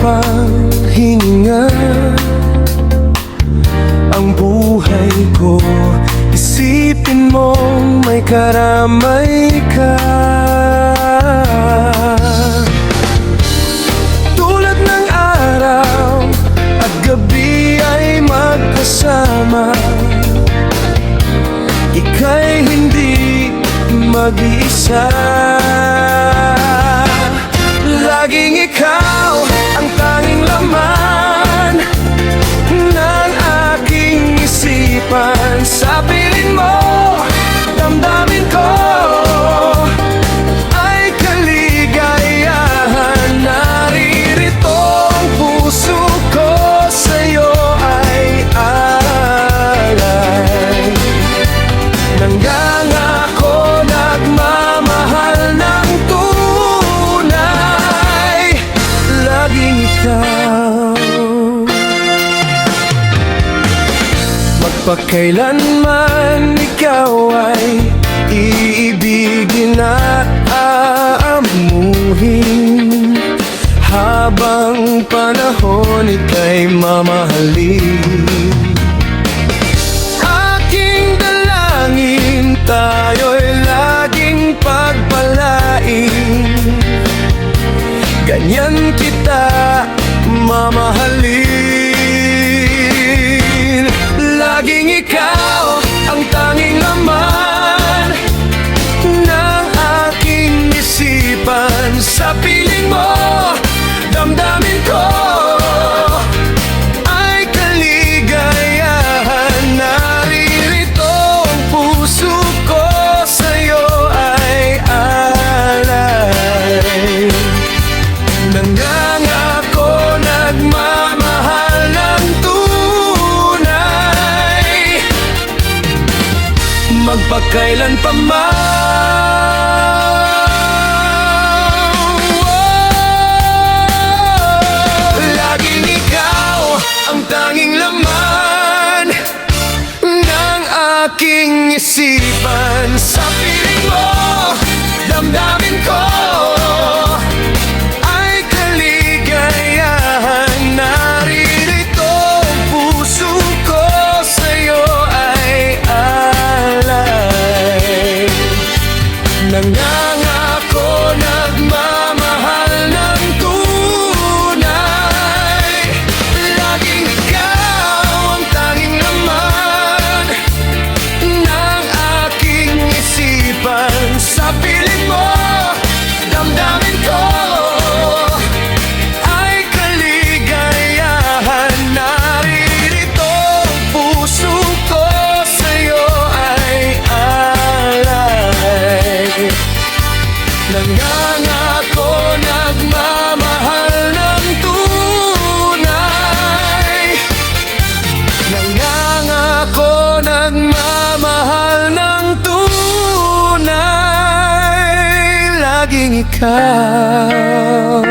pang hinga ang buhay ko. Isipin mong may karamay ka. Tulad ng araw at gabi ay magkasama, ika'y hindi mag-iisa. Laging ikaw ang tanging laman ng aking isipan. Sa piling mo, damdamin ko ay kaligayahan. Naririto ang puso ko, sa'yo ay alay. Nanggangako, nagmamahal ng tunay, laging ikaw. Magpakailanman ikaw ay iibigin at aamuhin, habang panahon ika'y mamahalin. Aking dalangin, tayo'y laging pagpalain, ganyan kita mamahalin. Laging ikaw ang tanging laman ng aking isipan. Sa piling mo, damdamin ko ay kaligayahan. Naririto ang puso ko, sa'yo ay alay. Nangangako, nagmamahal ng tunay, magpakailan pa man. Laging ikaw ang tanging laman ng aking isipan. Sa piling mo, damdamin ko ay kaligayahan. Naririto ang puso ko, sa'yo ay alay. Nangangako, nagmamahal ng tunay, laging ikaw ang tanging laman ng aking isipan. Sa piling mo, damdamin ko ay kaligayahan. Naririto ang puso ko, sa'yo ay alay. Nangangako, nagmamahal ng tunay, nangangako, nagmamahal ng tunay, laging ikaw.